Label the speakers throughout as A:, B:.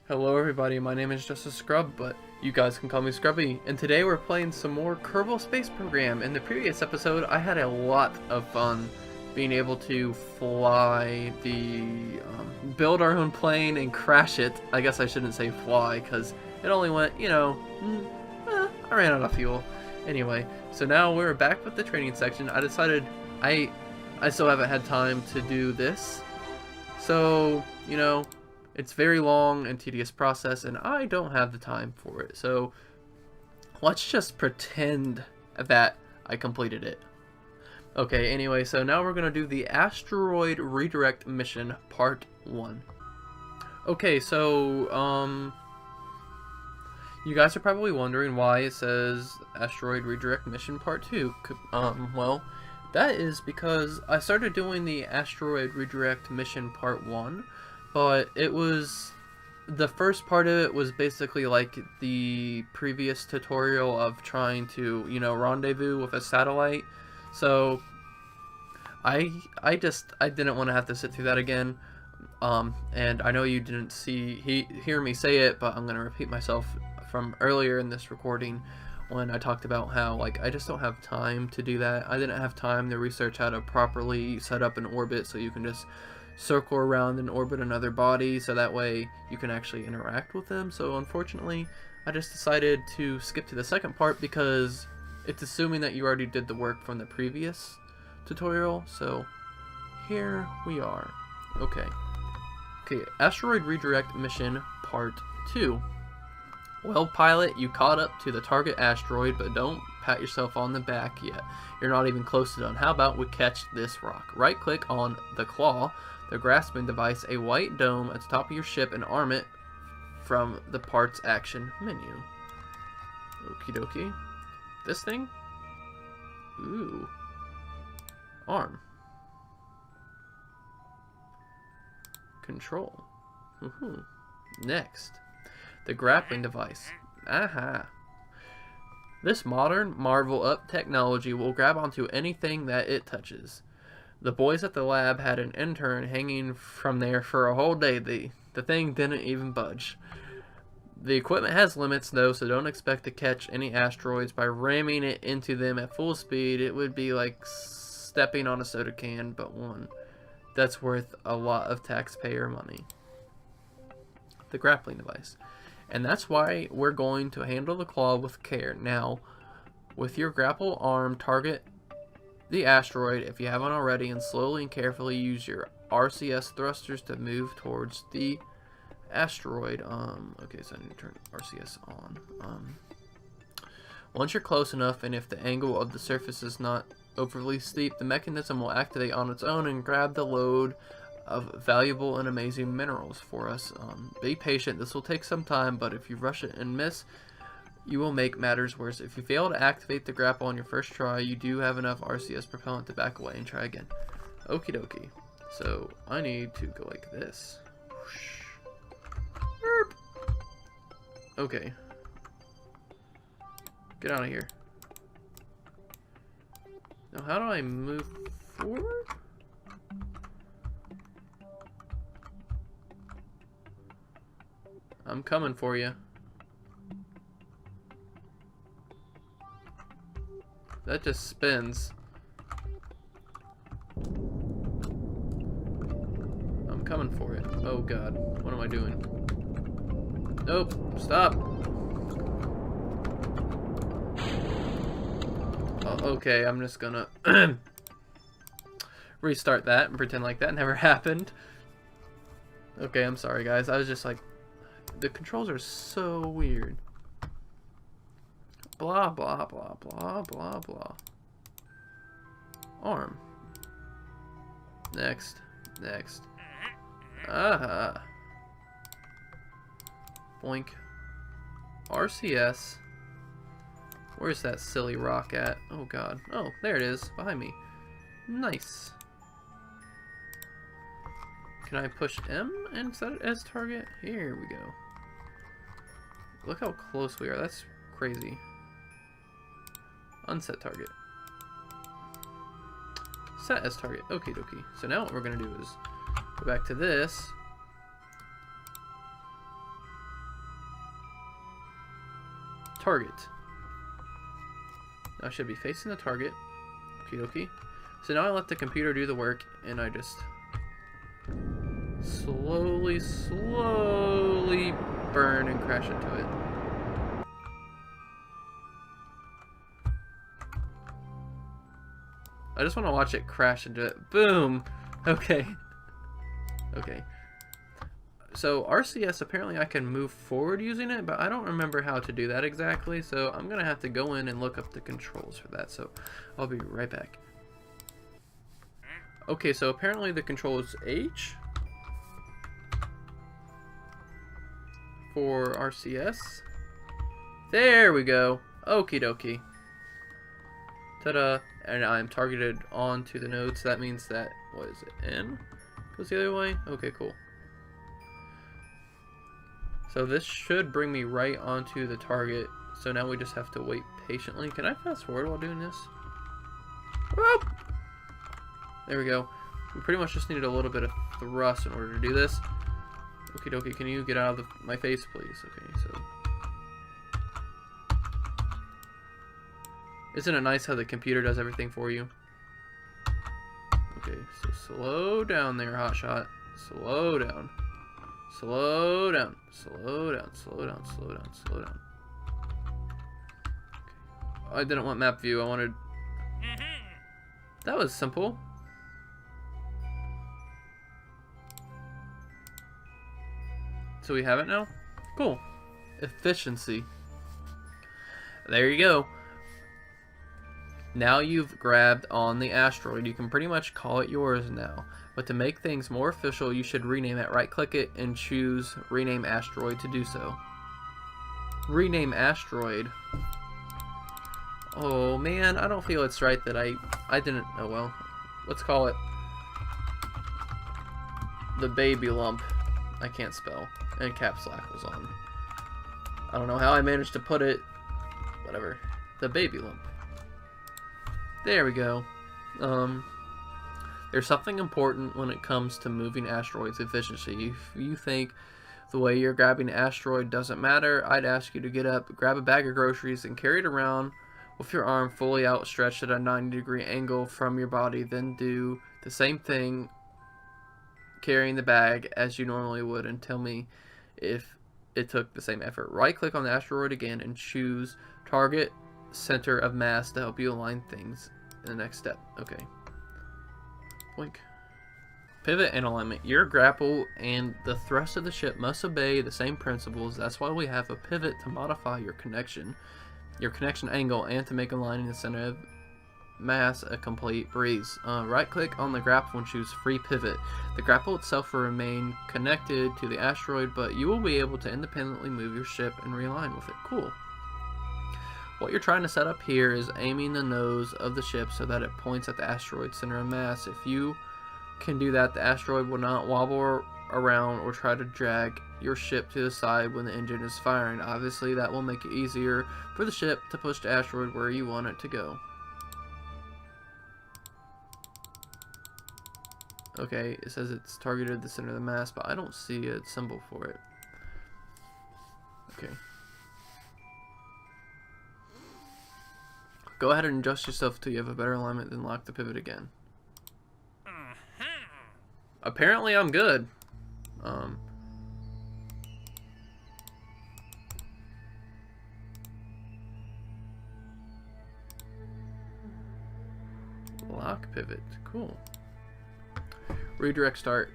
A: Hello everybody, my name is just a scrub, but you guys can call me Scrubby, and today we're playing some more Kerbal Space Program. In the previous episode, I had a lot of fun being able to fly build our own plane and crash it. I guess I shouldn't say fly, because it only went, I ran out of fuel. Anyway, so now we're back with the training section. I decided I still haven't had time to do this, so, it's a very long and tedious process, and I don't have the time for it. So let's just pretend that I completed it. Okay, anyway, so now we're going to do the Asteroid Redirect Mission Part 1. Okay, so, you guys are probably wondering why it says Asteroid Redirect Mission Part 2. Well, that is because I started doing the Asteroid Redirect Mission Part 1, but the first part of it was basically like the previous tutorial of trying to, rendezvous with a satellite. So I didn't want to have to sit through that again. And I know you didn't hear me say it, but I'm gonna repeat myself from earlier in this recording when I talked about how I just don't have time to do that. I didn't have time to research how to properly set up an orbit so you can just circle around and orbit another body, so that way you can actually interact with them. So unfortunately, I just decided to skip to the second part because it's assuming that you already did the work from the previous tutorial. So here we are. Okay, Asteroid Redirect Mission Part 2. Well, pilot, you caught up to the target asteroid, but don't pat yourself on the back yet. You're not even close to done. How about we catch this rock? Right-click on the claw, the grasping device, a white dome at the top of your ship, and arm it from the parts action menu. Okie dokie. This thing? Ooh. Arm. Control. Woohoo. Next. The grappling device. Aha. This modern marvel-up technology will grab onto anything that it touches. The boys at the lab had an intern hanging from there for a whole day. The thing didn't even budge. The equipment has limits though, so don't expect to catch any asteroids by ramming it into them at full speed. It would be like stepping on a soda can, but one. That's worth a lot of taxpayer money. The grappling device. And that's why we're going to handle the claw with care. Now, with your grapple arm, target the asteroid if you haven't already, and slowly and carefully use your RCS thrusters to move towards the asteroid. Okay, so I need to turn RCS on. Once you're close enough, and if the angle of the surface is not overly steep, the mechanism will activate on its own and grab the load of valuable and amazing minerals for us. Be patient, this will take some time, but if you rush it and miss, you will make matters worse. If you fail to activate the grapple on your first try, you do have enough RCS propellant to back away and try again. Okie dokie. So I need to go like this. Okay. Get out of here. Now how do I move forward? I'm coming for you. That just spins. I'm coming for it. Oh god, what am I doing? Nope, stop. Oh, okay, I'm just gonna restart that and pretend like that never happened. Okay, I'm sorry guys, I was just like, the controls are so weird. Blah, blah, blah, blah, blah, blah. Arm. Next. Next. Aha. Boink. RCS. Where's that silly rock at? Oh god. Oh, there it is. Behind me. Nice. Can I push M and set it as target? Here we go. Look how close we are. That's crazy. Unset target. Set as target. Okie dokie. So now what we're going to do is go back to this. target. Now I should be facing the target. Okie dokie. So now I let the computer do the work, and I just slowly burn and crash into it. I just want to watch it crash into it. Boom! Okay. Okay. So RCS, apparently I can move forward using it, but I don't remember how to do that exactly, so I'm going to have to go in and look up the controls for that, so I'll be right back. Okay, so apparently the control is H for RCS. There we go. Okie dokie. Ta-da. And I'm targeted onto the node, so that means that, what is it, N? Goes the other way? Okay, cool. So this should bring me right onto the target, so now we just have to wait patiently. Can I fast forward while doing this? Whoop! There we go. We pretty much just needed a little bit of thrust in order to do this. Okie dokie, can you get out of my face, please? Okay, so... Isn't it nice how the computer does everything for you? Okay, so slow down there, hotshot. Slow down. Slow down. Slow down. Slow down. Slow down. Slow down. Okay. I didn't want map view. I wanted... That was simple. So we have it now? Cool. Efficiency. There you go. Now you've grabbed on the asteroid, you can pretty much call it yours now. But to make things more official, you should rename it. Right-click it and choose Rename Asteroid to do so. Rename Asteroid. Oh man, I don't feel it's right that I didn't... Oh well. Let's call it the baby lump. I can't spell. And caps lock was on. I don't know how I managed to put it. Whatever. The baby lump. There we go. There's something important when it comes to moving asteroids efficiency. If you think the way you're grabbing an asteroid doesn't matter, I'd ask you to get up, grab a bag of groceries, and carry it around with your arm fully outstretched at a 90-degree angle from your body. Then do the same thing carrying the bag as you normally would, and tell me if it took the same effort. Right-click on the asteroid again and choose Target Center of Mass to help you align things in the next step. Okay. Blink. Pivot and alignment. Your grapple and the thrust of the ship must obey the same principles. That's why we have a pivot to modify your connection angle, and to make aligning the center of mass a complete breeze. Right-click on the grapple and choose Free Pivot. The grapple itself will remain connected to the asteroid, but you will be able to independently move your ship and realign with it. Cool. What you're trying to set up here is aiming the nose of the ship so that it points at the asteroid's center of mass. If you can do that, the asteroid will not wobble around or try to drag your ship to the side when the engine is firing. Obviously, that will make it easier for the ship to push the asteroid where you want it to go. Okay, it says it's targeted the center of the mass, but I don't see a symbol for it. Okay. Go ahead and adjust yourself till you have a better alignment, then lock the pivot again. Apparently I'm good. Lock pivot. Cool. Redirect start.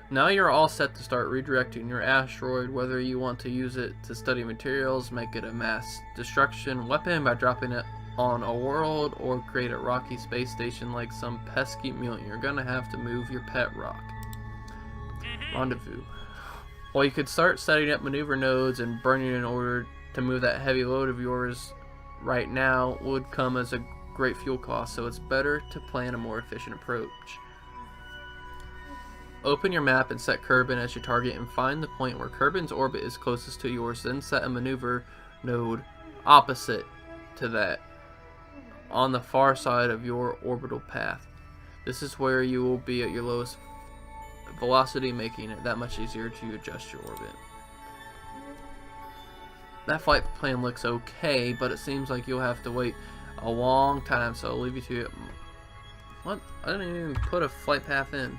A: Now you're all set to start redirecting your asteroid, whether you want to use it to study materials, make it a mass destruction weapon by dropping it on a world, or create a rocky space station like some pesky mutant. You're gonna have to move your pet rock. Rendezvous. Well, you could start setting up maneuver nodes and burning in order to move that heavy load of yours right now would come as a great fuel cost, so it's better to plan a more efficient approach. Open your map and set Kerbal as your target and find the point where Kerbal's orbit is closest to yours, then set a maneuver node opposite to that on the far side of your orbital path. This is where you will be at your lowest velocity, making it that much easier to adjust your orbit. that flight plan looks okay, but it seems like you'll have to wait a long time, so I'll leave you to it. What? I didn't even put a flight path in.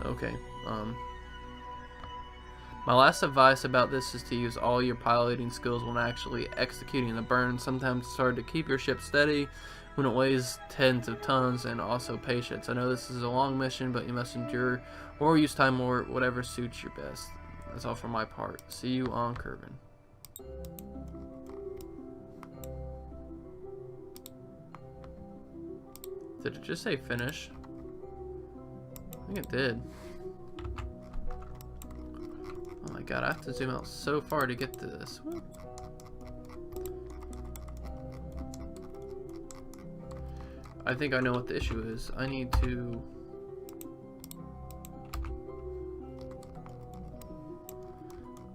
A: Okay, my last advice about this is to use all your piloting skills when actually executing the burn. Sometimes it's hard to keep your ship steady when it weighs tens of tons, and also patience. I know this is a long mission, but you must endure or use time or whatever suits your best. That's all for my part. See you on Kerbal. Did it just say finish? I think it did. Oh my god, I have to zoom out so far to get to this. Woo. I think I know what the issue is. I need to...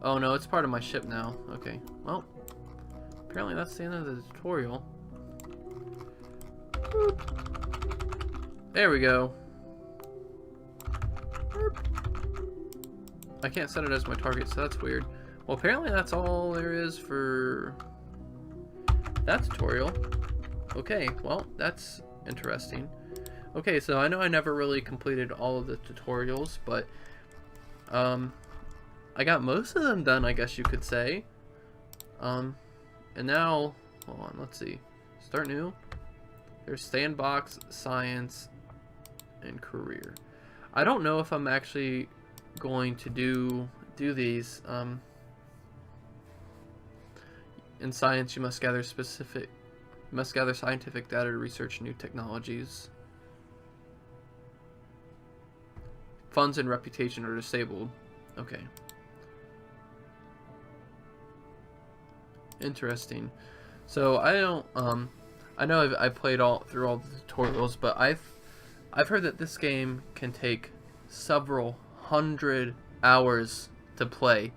A: Oh no, it's part of my ship now. Okay, well, apparently that's the end of the tutorial. Boop. There we go. I can't set it as my target, so that's weird. Well, apparently that's all there is for that tutorial. Okay, well, that's interesting. Okay, so I know I never really completed all of the tutorials, but I got most of them done, I guess you could say. And now, hold on, let's see. Start new. There's sandbox, science, and career. I don't know if I'm actually going to do these. In science, you must gather scientific data to research new technologies. Funds and reputation are disabled. Okay. Interesting. So I don't I know I've played through all the tutorials, but I've heard that this game can take several hundred hours to play,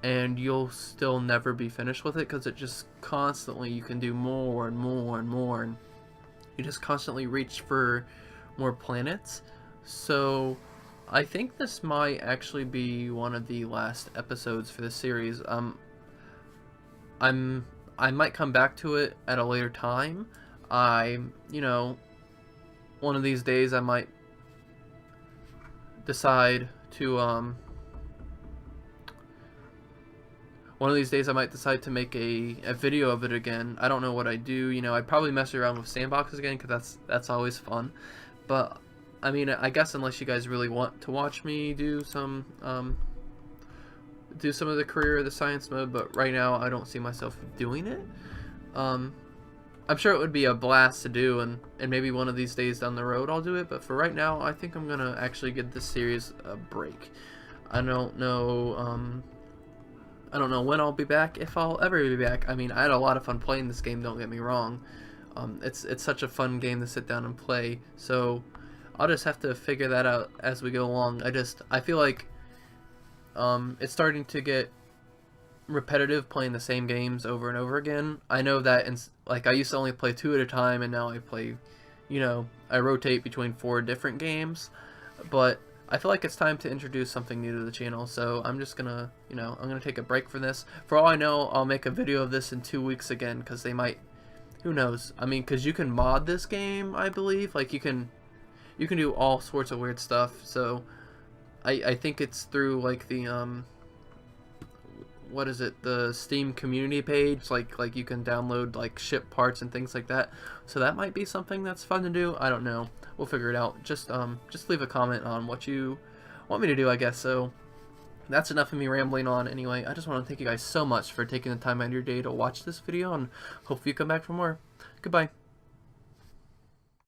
A: and you'll still never be finished with it, because it just constantly, you can do more and more and more, and you just constantly reach for more planets. So I think this might actually be one of the last episodes for this series. I might come back to it at a later time. You know, one of these days I might decide to make a video of it again. I don't know what I do. You know, I'd probably mess around with sandboxes again, because that's always fun. But I mean, I guess unless you guys really want to watch me do some of the career or the science mode, but right now I don't see myself doing it. I'm sure it would be a blast to do, and maybe one of these days down the road I'll do it, but for right now I think I'm gonna actually give this series a break. I don't know when I'll be back, if I'll ever be back. I mean, I had a lot of fun playing this game, don't get me wrong. It's such a fun game to sit down and play, so I'll just have to figure that out as we go along. I feel like it's starting to get repetitive playing the same games over and over again. I know that like I used to only play 2 at a time, and now I play, you know, I rotate between 4 different games. But I feel like it's time to introduce something new to the channel, so I'm just gonna, you know, I'm gonna take a break from this. For all I know, I'll make a video of this in 2 weeks again, because they might, who knows. I mean, because you can mod this game, I believe. Like, you can do all sorts of weird stuff. So I think it's through like the what is it, the Steam community page, like you can download like ship parts and things like that. So that might be something that's fun to do. I don't know, we'll figure it out. Just leave a comment on what you want me to do, I guess. So that's enough of me rambling on. Anyway, I just want to thank you guys so much for taking the time out of your day to watch this video, and hopefully you come back for more. Goodbye.